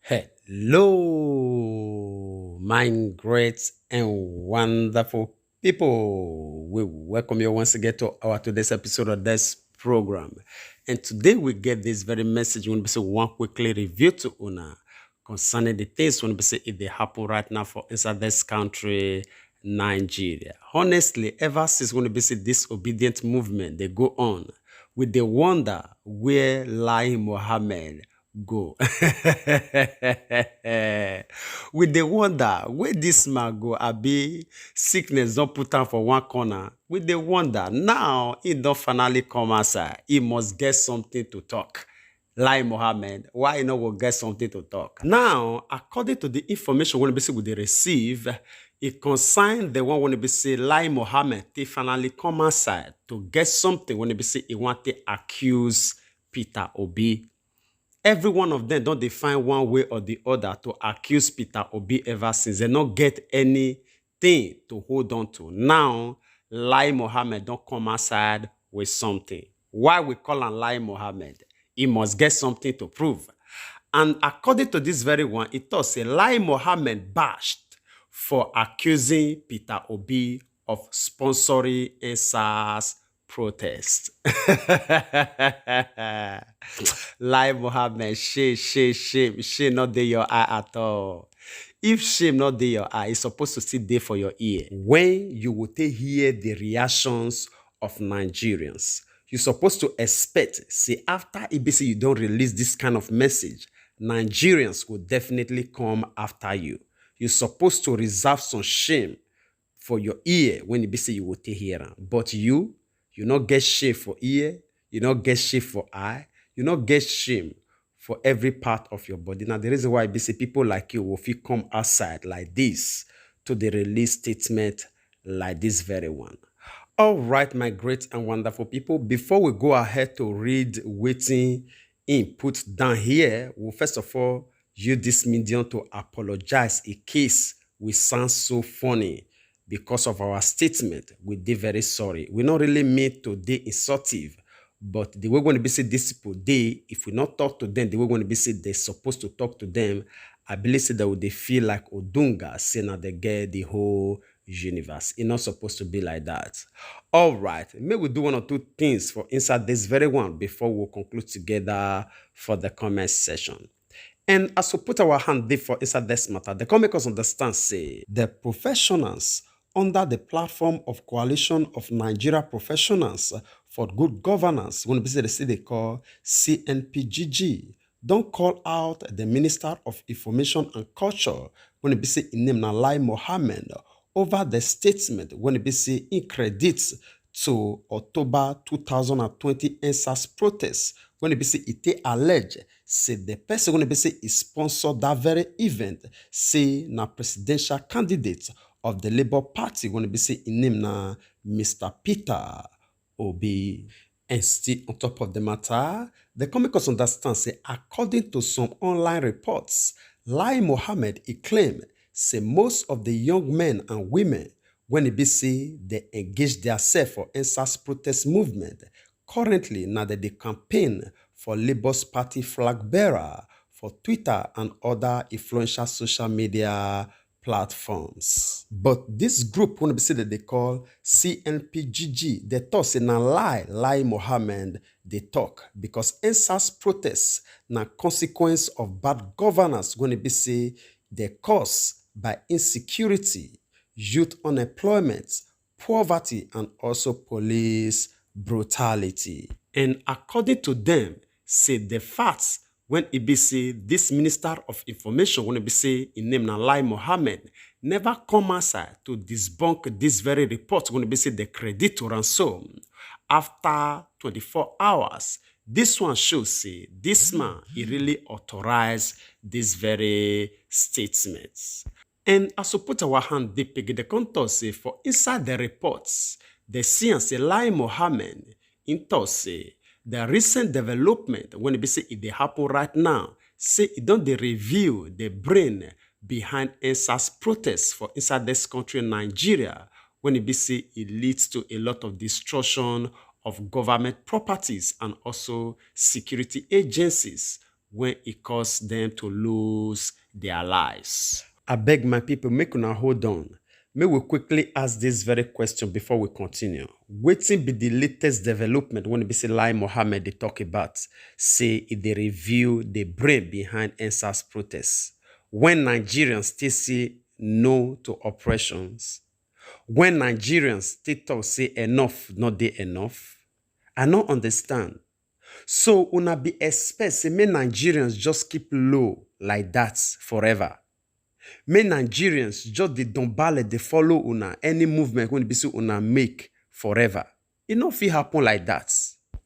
Hello, my great and wonderful people. We welcome you once again to our today's episode of this program. And today we get this very message. We want to say one quickly review to Una concerning the things when we say if they happen right now for inside this country, Nigeria. Honestly, ever since when we say disobedient movement, they go on with the wonder where Lai Mohammed go. With the wonder where this man go, abi sickness don't put am for one corner. With the wonder now he don't finally come outside. He must get something to talk. Lai Mohammed, why you no go get something to talk? Now, according to the information when we they receive, it concern the one when we say Lai Mohammed, they finally come outside to get something when we say he want to accuse Peter Obi. Every one of them don't define one way or the other to accuse Peter Obi ever since. They not get anything to hold on to. Now, Lai Mohammed don't come outside with something. Why we call him Lai Mohammed? He must get something to prove. And according to this very one, it does say Lai Mohammed bashed for accusing Peter Obi of sponsoring Endsars protest. Lai Mohammed, shame not dey your eye at all. If shame not dey your eye, it's supposed to sit there for your ear. When you will hear the reactions of Nigerians, you're supposed to expect, say, after EBC you don't release this kind of message, Nigerians will definitely come after you. You're supposed to reserve some shame for your ear when EBC you will hear am. But you not get shame for ear, you not get shame for eye, you not get shame for every part of your body. Now, the reason why EBC people like you will feel come outside like this to the release statement like this very one. All right, my great and wonderful people, before we go ahead to read wetin input down here, we'll first of all use this medium to apologize in case we sound so funny because of our statement. We did very sorry. We not really mean to be insultive, but the way we're going to be say this people, if we not talk to them, the way we're going to be say they're supposed to talk to them, I believe say that they feel like Odunga, saying that they get the whole universe. It's not supposed to be like that. All right, maybe we do one or two things for inside this very one before we'll conclude together for the comment session. And as we put our hand there for inside this matter, they can make us understand, say, the professionals under the platform of Coalition of Nigeria Professionals for Good Governance, when they call CNPGG, don't call out the Minister of Information and Culture, when it be say in name na Lai Mohammed, over the statement when it be say in credits to October 2020 Endsars protests, when it be say it alleged, say the person when it be say he sponsored that very event, say na presidential candidate of the Labour Party, when it be say in name na Mr. Peter Obi. And still on top of the matter, the make us understand, say, according to some online reports, Lai Mohammed, he claimed, say, most of the young men and women, when it be say they engage themselves for Endsars protest movement, currently now that they campaign for Labour's party flag bearer for Twitter and other influential social media platforms. But this group, when we say that they call CNPGG, they talk say na Lai Mohammed, they talk because Endsars protests na consequence of bad governance when it be say they caused by insecurity, youth unemployment, poverty, and also police brutality. And according to them, say the facts when it be say this Minister of Information, when it be say in name na Lai Mohammed, never come outside to debunk this very report when it be say the credit to ransom. After 24 hours, this one shows say this man, he really authorized these very statements. And as we put our hand deep, the contour say for inside the reports, the see and say Lai Mohammed in say the recent development when it be say it dey happen right now, say it don't dey reveal the brain behind Endsars protests for inside this country, Nigeria, when it be say it leads to a lot of destruction of government properties and also security agencies, when it caused them to lose their lives. I beg my people, make una hold on. May we quickly ask this very question before we continue. Wetin be the latest development when be say Lai Mohammed they talk about? Say if they review the brain behind Endsars protests. When Nigerians still say no to oppressions, when Nigerians still talk say enough, not they enough, I don't understand. So una be expect say may Nigerians just keep low like that forever. May Nigerians just the dombale they follow una any movement when it be say una make forever. It not fit happen like that.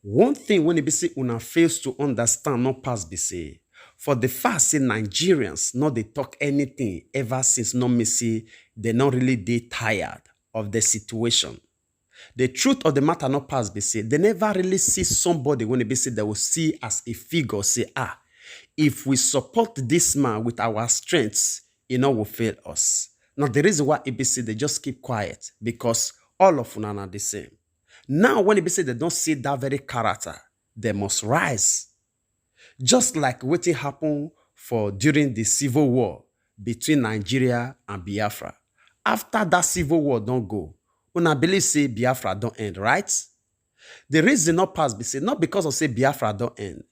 One thing when it be say una fails to understand not pass be say for the fact say Nigerians not they talk anything ever since not me say they not really they tired of the situation. The truth of the matter not pass be say they never really see somebody when it be say they will see as a figure say if we support this man with our strengths, will fail us. Now, the reason why ABC they just keep quiet because all of them are the same. Now, when ABC they don't see that very character, they must rise. Just like what happened during the civil war between Nigeria and Biafra. After that civil war don't go, una believe say Biafra don't end, right? The reason not pass be say not because of say Biafra don't end.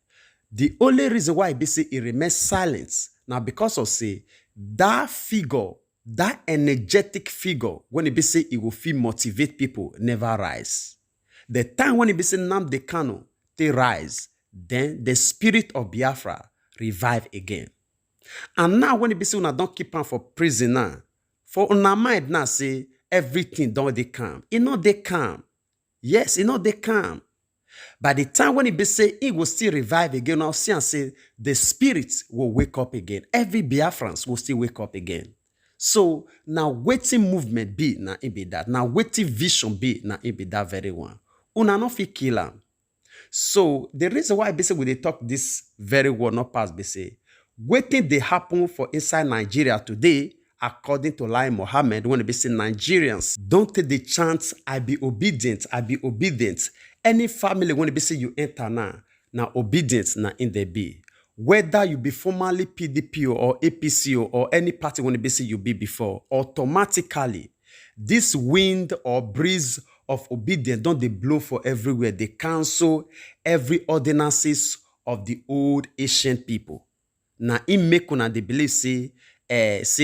The only reason why be say it remains silent now because of say that figure, that energetic figure, when it be say it will feel motivate people, never rise. The time when it be say Nnamdi Kanu, they rise, then the spirit of Biafra revive again. And now when it be say una don't keep on for prisoner, for una mind now say everything don't they calm. It not they calm. Yes, it not they calm. By the time when it be say it will still revive again, I'll see and say the spirits will wake up again. Every Biafrans will still wake up again. So now waiting movement be na it be that. Now waiting vision be na it be that very one. Una no fit kill am. So the reason why be say we dey talk this very word not pass be say waiting they happen for inside Nigeria today. According to Lai Mohammed, when they say Nigerians don't take the chance, I be obedient, I be obedient. Any family when they say you enter now obedience na in the be. Whether you be formerly PDP or APC or any party when they say you be before, automatically this wind or breeze of obedience don't they blow for everywhere. They cancel every ordinances of the old ancient people. Now in make una they believe say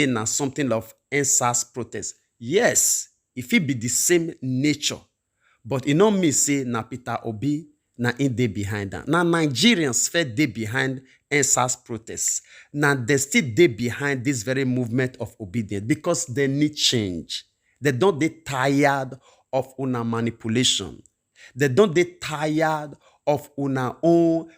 na something of Endsars protest. Yes, if it be the same nature, but it not me say na Peter Obi na in dey behind that. Now Nigerians fed dey behind Endsars protests. Now they still dey behind this very movement of obedience because they need change. They don't dey tired of una manipulation. They don't dey tired of una own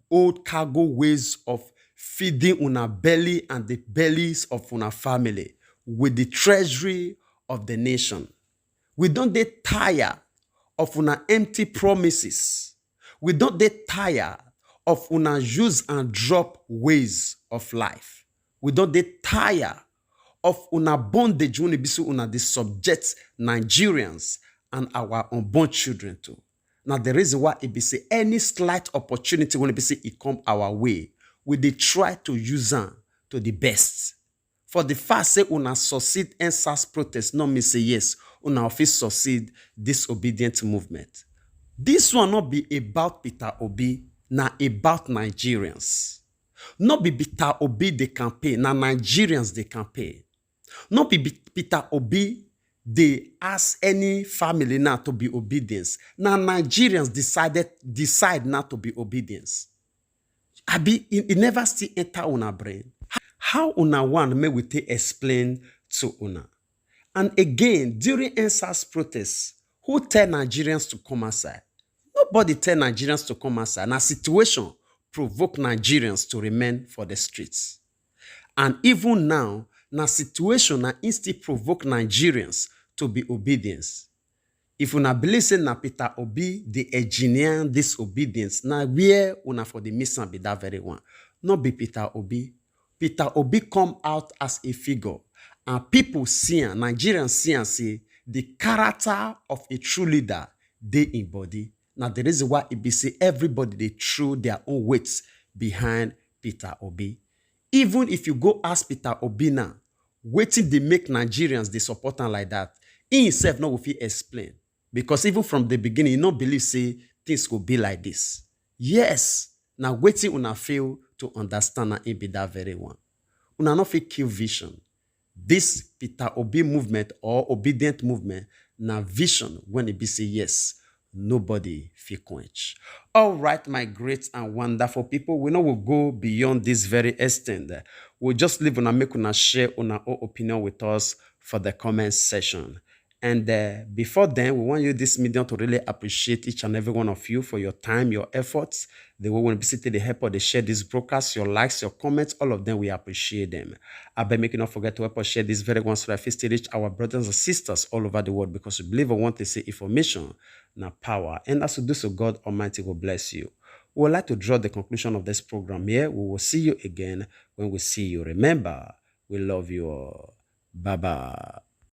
old cargo ways of feeding una belly and the bellies of una family with the treasury of the nation. We don't get tired of una empty promises. We don't get tired of una use and drop ways of life. We don't get tired of una bondage when it be so una the subject Nigerians and our unborn children too. Now the reason why it be say any slight opportunity when it be say it come our way, we dey try to use them to the best. For the fact say una succeed Endsars protest, not me say yes, una office succeed disobedient movement. This one not be about Peter Obi, na about Nigerians. Not be Peter Obi the campaign, na Nigerians the campaign. Not be Peter Obi they ask any family now to be obedience. Now Nigerians decide not to be obedience. It never still enter una brain. How una want may we take explain to una? And again, during Endsars protests, who tell Nigerians to come outside? Nobody tell Nigerians to come outside. Now situation provoke Nigerians to remain for the streets. And even now, na situation na still provoke Nigerians to be obedience. If una believe say na Peter Obi the engineer disobedience, na where una for the mission be that very one. Not be Peter Obi. Peter Obi come out as a figure, and people see him, Nigerians see and say the character of a true leader they in body. Now the reason why it be say everybody they throw their own weights behind Peter Obi. Even if you go ask Peter Obi now, wetin dey make Nigerians dey support am like that, he himself no go fit explain. Because even from the beginning, he no believe say things go be like this. Yes, na wetin una fail to understand na im be that very one. Una no fit kill vision. This Peter Obi movement or obedient movement na vision when e be say yes, nobody fit quench. All right, my great and wonderful people, we know we'll go beyond this very extent. We'll just leave una make una share una own opinion with us for the comment section. And before then, we want you this medium to really appreciate each and every one of you for your time, your efforts, the way when visit the help or they share this broadcast, your likes, your comments, all of them, we appreciate them. I beg make you not forget to help us share this very one so that we still reach our brothers and sisters all over the world, because we believe we want to say information, not power. And as we do so, God Almighty will bless you. We would like to draw the conclusion of this program here. We will see you again when we see you. Remember, we love you all. Bye-bye.